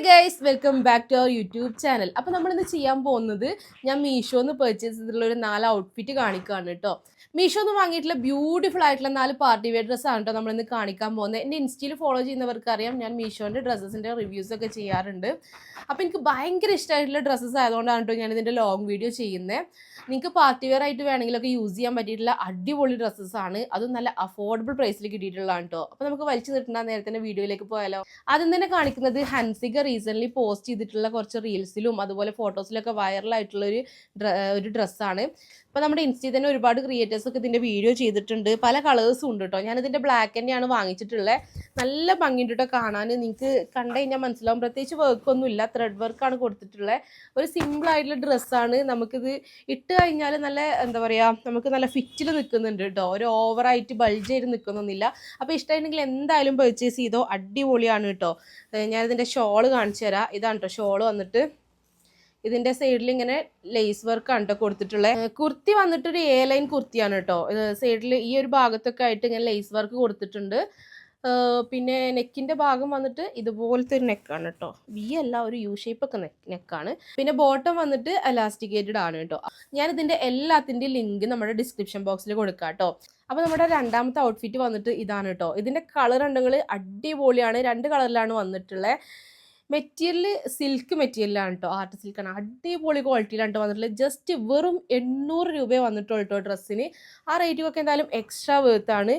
Guys welcome back to our YouTube channel. അപ്പോൾ നമ്മളിന്ന് ചെയ്യാൻ പോകുന്നത് ഞാൻ മീഷോന്ന് പർച്ചേസ് ചെയ്തിട്ടുള്ള ഒരു 4 ഔട്ട്ഫിറ്റ് കാണിക്കുകയാണ് കേട്ടോ. മീഷോന്ന് വാങ്ങിയിട്ടുള്ള ബ്യൂട്ടിഫുൾ ആയിട്ടുള്ള 4 പാർട്ടി വെയർ ഡ്രസ്സാണ് കേട്ടോ നമ്മളിന്ന് കാണിക്കാൻ പോകുന്നത്. എൻ്റെ ഇൻസ്റ്റയിൽ ഫോളോ ചെയ്യുന്നവർക്ക് അറിയാം, ഞാൻ മീഷോൻ്റെ ഡ്രസ്സസിൻ്റെ റിവ്യൂസ് ഒക്കെ ചെയ്യാറുണ്ട്. അപ്പോൾ എനിക്ക് ഭയങ്കര ഇഷ്ടമായിട്ടുള്ള ഡ്രസ്സസ് ആയതുകൊണ്ടാണ് കേട്ടോ ഞാൻ ഇതിൻ്റെ ലോങ് വീഡിയോ ചെയ്യുന്നത്. നിങ്ങൾക്ക് പാർട്ടി വെയർ ആയിട്ട് വേണമെങ്കിലൊക്കെ യൂസ് ചെയ്യാൻ പറ്റിയിട്ടുള്ള അടിപൊളി ഡ്രസ്സസാണ്, അതും നല്ല അഫോർഡബിൾ പ്രൈസിൽ കിട്ടിയിട്ടുള്ളതാണ് കേട്ടോ. അപ്പോൾ നമുക്ക് വലിച്ചു നീട്ടുന്ന നേരത്തെ വീഡിയോയിലേക്ക് പോയാലോ. ആദ്യം തന്നെ കാണിക്കുന്നത് ഹൻസിക റീസെൻ്റ്ലി പോസ്റ്റ് ചെയ്തിട്ടുള്ള കുറച്ച് റീൽസിലും അതുപോലെ ഫോട്ടോസിലൊക്കെ വൈറലായിട്ടുള്ള ഒരു ഡ്രസ്സാണ്. അപ്പോൾ നമ്മുടെ ഇൻസ്റ്റയിൽ തന്നെ ഒരുപാട് ക്രിയേറ്റേഴ്സ് ഒക്കെ ഇതിൻ്റെ വീഡിയോ ചെയ്തിട്ടുണ്ട്. പല കളേഴ്സും ഉണ്ട് കേട്ടോ. ഞാനിതിൻ്റെ ബ്ലാക്ക് തന്നെയാണ് വാങ്ങിച്ചിട്ടുള്ളത്. നല്ല ഭംഗിയുണ്ട് കേട്ടോ കാണാൻ. നിങ്ങൾക്ക് കണ്ടു കഴിഞ്ഞാൽ മനസ്സിലാവും. പ്രത്യേകിച്ച് വർക്കൊന്നുമില്ല, ത്രെഡ് വർക്കാണ് കൊടുത്തിട്ടുള്ളത്. ഒരു സിമ്പിളായിട്ടുള്ള ഡ്രസ്സാണ്. നമുക്കിത് ഇട്ട് കഴിഞ്ഞാൽ നല്ല എന്താ പറയുക, നമുക്ക് നല്ല ഫിറ്റിൽ നിൽക്കുന്നുണ്ട് കേട്ടോ. ഒരു ഓവറായിട്ട് ബൾജ് ചെയ്ത് നിൽക്കുന്നൊന്നുമില്ല. അപ്പോൾ ഇഷ്ടമായിട്ടുണ്ടെങ്കിൽ എന്തായാലും പർച്ചേസ് ചെയ്തോ, അടിപൊളിയാണ് കേട്ടോ. ഞാനിതിൻ്റെ ഷോള് കാണിച്ചു തരാം. ഇതാണ് കേട്ടോ ഷോള് വന്നിട്ട്. ഇതിൻ്റെ സൈഡിൽ ഇങ്ങനെ ലേസ് വർക്കാണ് കേട്ടോ കൊടുത്തിട്ടുള്ളത്. കുർത്തി വന്നിട്ട് ഒരു എ ലൈൻ കുർത്തിയാണ് കേട്ടോ. സൈഡിൽ ഈ ഒരു ഭാഗത്തൊക്കെ ആയിട്ട് ഇങ്ങനെ ലേസ് വർക്ക് കൊടുത്തിട്ടുണ്ട്. പിന്നെ നെക്കിൻ്റെ ഭാഗം വന്നിട്ട് ഇതുപോലത്തെ ഒരു നെക്കാണ് കേട്ടോ. വി അല്ല, ഒരു യു ഷേപ്പൊക്കെ നെക്കാണ്. പിന്നെ ബോട്ടം വന്നിട്ട് എലാസ്റ്റിക്കേറ്റഡ് ആണ് കേട്ടോ. ഞാനിതിൻ്റെ എല്ലാത്തിൻ്റെയും ലിങ്ക് നമ്മുടെ ഡിസ്ക്രിപ്ഷൻ ബോക്സിൽ കൊടുക്കാം കേട്ടോ. അപ്പോൾ നമ്മുടെ രണ്ടാമത്തെ ഔട്ട്ഫിറ്റ് വന്നിട്ട് ഇതാണ് കേട്ടോ. ഇതിൻ്റെ കളർ ഉണ്ടെങ്കിൽ അടിപൊളിയാണ്. 2 കളറിലാണ് വന്നിട്ടുള്ളത്. മെറ്റീരിയൽ സിൽക്ക് മെറ്റീരിയലാണ് കേട്ടോ, ആർട്ട് സിൽക്കാണ്. അടിപൊളി ക്വാളിറ്റിയിലാണ് കേട്ടോ വന്നിട്ടുള്ളത്. ജസ്റ്റ് വെറും 800 രൂപയെ വന്നിട്ടുള്ളൂ കേട്ടോ ഡ്രസ്സിന്. ആ റേറ്റുമൊക്കെ എന്തായാലും എക്സ്ട്രാ വേർത്താണ്.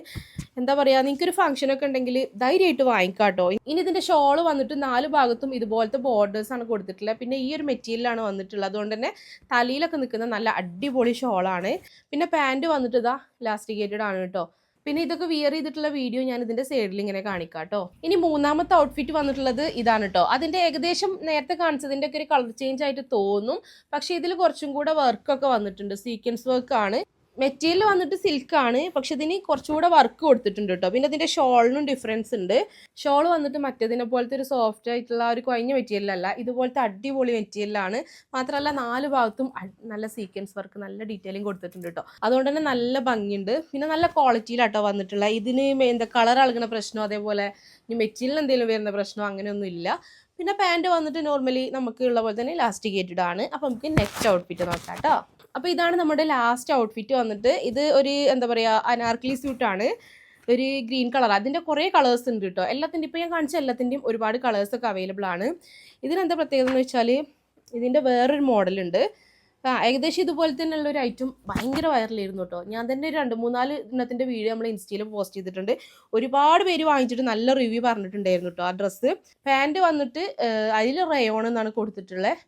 എന്താ പറയുക, നിങ്ങൾക്കൊരു ഫംഗ്ഷനൊക്കെ ഉണ്ടെങ്കിൽ ധൈര്യമായിട്ട് വാങ്ങിക്കാം കേട്ടോ. ഇനി ഇതിൻ്റെ ഷോള് വന്നിട്ട് 4 ഭാഗത്തും ഇതുപോലത്തെ ബോർഡേഴ്സാണ് കൊടുത്തിട്ടുള്ളത്. പിന്നെ ഈ ഒരു മെറ്റീരിയലാണ് വന്നിട്ടുള്ളത്. അതുകൊണ്ട് തന്നെ തലയിലൊക്കെ നിൽക്കുന്ന നല്ല അടിപൊളി ഷോളാണ്. പിന്നെ പാൻറ്റ് വന്നിട്ട് ഇതാ ഇലാസ്റ്റിക്കേറ്റഡ് ആണ് കേട്ടോ. പിന്നെ ഇതൊക്കെ വിയർ ചെയ്തിട്ടുള്ള വീഡിയോ ഞാൻ ഇതിൻ്റെ സൈഡിൽ ഇങ്ങനെ കാണിക്കാം കേട്ടോ. ഇനി മൂന്നാമത്തെ ഔട്ട്ഫിറ്റ് വന്നിട്ടുള്ളത് ഇതാണ് കേട്ടോ. അതിൻ്റെ ഏകദേശം നേരത്തെ കാണിച്ചതിൻ്റെ ഒക്കെ ഒരു കളർ ചേഞ്ച് ആയിട്ട് തോന്നും. പക്ഷേ ഇതിൽ കുറച്ചും കൂടെ വർക്കൊക്കെ വന്നിട്ടുണ്ട്. സീക്വൻസ് വർക്കാണ്. മെറ്റീരിയൽ വന്നിട്ട് സിൽക്കാണ്, പക്ഷെ ഇതിന് കുറച്ചുകൂടെ വർക്ക് കൊടുത്തിട്ടുണ്ട് കേട്ടോ. പിന്നെ ഇതിൻ്റെ ഷോളിനും ഡിഫറൻസ് ഉണ്ട്. ഷോൾ വന്നിട്ട് മറ്റേതിനെ പോലത്തെ ഒരു സോഫ്റ്റ് ആയിട്ടുള്ള ഒരു കുഴഞ്ഞ മെറ്റീരിയലല്ല, ഇതുപോലത്തെ അടിപൊളി മെറ്റീരിയലാണ്. മാത്രമല്ല 4 ഭാഗത്തും നല്ല സീക്വൻസ് വർക്ക്, നല്ല ഡീറ്റെയിലിംഗ് കൊടുത്തിട്ടുണ്ട് കേട്ടോ. അതുകൊണ്ട് തന്നെ നല്ല ഭംഗിയുണ്ട്. പിന്നെ നല്ല ക്വാളിറ്റിയിലാട്ടോ വന്നിട്ടുള്ള. ഇതിന് എന്താ കളർ അളകുന്ന പ്രശ്നമോ അതേപോലെ ഇനി മെറ്റീരിയൽ എന്തെങ്കിലും വരുന്ന പ്രശ്നമോ അങ്ങനെയൊന്നും ഇല്ല. പിന്നെ പാൻറ്റ് വന്നിട്ട് നോർമലി നമുക്ക് ഉള്ള പോലെ തന്നെ ഇലാസ്റ്റിക്കേറ്റഡ് ആണ്. അപ്പോൾ നമുക്ക് നെക്സ്റ്റ് ഔട്ട്ഫിറ്റ് നോക്കാം കേട്ടോ. അപ്പോൾ ഇതാണ് നമ്മുടെ ലാസ്റ്റ് ഔട്ട്ഫിറ്റ് വന്നിട്ട്. ഇത് ഒരു എന്താ പറയുക അനാർക്കലി സ്യൂട്ടാണ്, ഒരു ഗ്രീൻ കളർ. അതിൻ്റെ കുറേ കളേഴ്സ് ഉണ്ട് കേട്ടോ. എല്ലാത്തിൻ്റെ ഇപ്പോൾ ഞാൻ കാണിച്ച എല്ലാത്തിൻ്റെയും ഒരുപാട് കളേഴ്സൊക്കെ അവൈലബിൾ ആണ്. ഇതിനെന്താ പ്രത്യേകത എന്ന് വെച്ചാൽ ഇതിൻ്റെ വേറൊരു മോഡലുണ്ട്. ഏകദേശം ഇതുപോലെ തന്നെയുള്ള ഒരു ഐറ്റം ഭയങ്കര വൈറലായിരുന്നു കേട്ടോ. ഞാൻ തന്നെ 2-3-4 എണ്ണത്തിൻ്റെ വീഡിയോ നമ്മൾ ഇൻസ്റ്റയിൽ പോസ്റ്റ് ചെയ്തിട്ടുണ്ട്. ഒരുപാട് പേര് വാങ്ങിച്ചിട്ട് നല്ല റിവ്യൂ പറഞ്ഞിട്ടുണ്ടായിരുന്നു കേട്ടോ ആ ഡ്രസ്സ്. പാൻറ്റ് വന്നിട്ട് അതിൽ റയോൺ എന്നാണ് കൊടുത്തിട്ടുള്ളത്.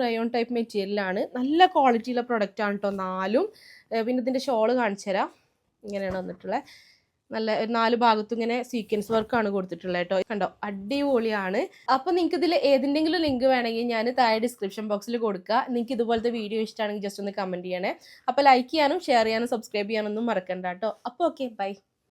റയോൺ ടൈപ്പ് മെറ്റീരിയലാണ്. നല്ല ക്വാളിറ്റിയുള്ള പ്രൊഡക്റ്റാണ് കേട്ടോ 4ഉം. പിന്നെ ഇതിൻ്റെ ഷോള് കാണിച്ചു തരാം. ഇങ്ങനെയാണ് വന്നിട്ടുള്ളത്. നല്ല 4 ഭാഗത്തും ഇങ്ങനെ സീക്വൻസ് വർക്കാണ് കൊടുത്തിട്ടുള്ളത് കേട്ടോ. കണ്ടോ, അടിപൊളിയാണ്. അപ്പോൾ നിങ്ങൾക്ക് ഇതിൽ ഏതിൻ്റെങ്കിലും ലിങ്ക് വേണമെങ്കിൽ ഞാൻ താഴെ ഡിസ്ക്രിപ്ഷൻ ബോക്സിൽ കൊടുക്കുക. നിങ്ങൾക്ക് ഇതുപോലത്തെ വീഡിയോ ഇഷ്ടമാണെങ്കിൽ ജസ്റ്റ് ഒന്ന് കമൻറ്റ് ചെയ്യണേ. അപ്പോൾ ലൈക്ക് ചെയ്യാനും ഷെയർ ചെയ്യാനും സബ്സ്ക്രൈബ് ചെയ്യാനൊന്നും മറക്കണ്ട കേട്ടോ. അപ്പോൾ ഓക്കെ, ബൈ.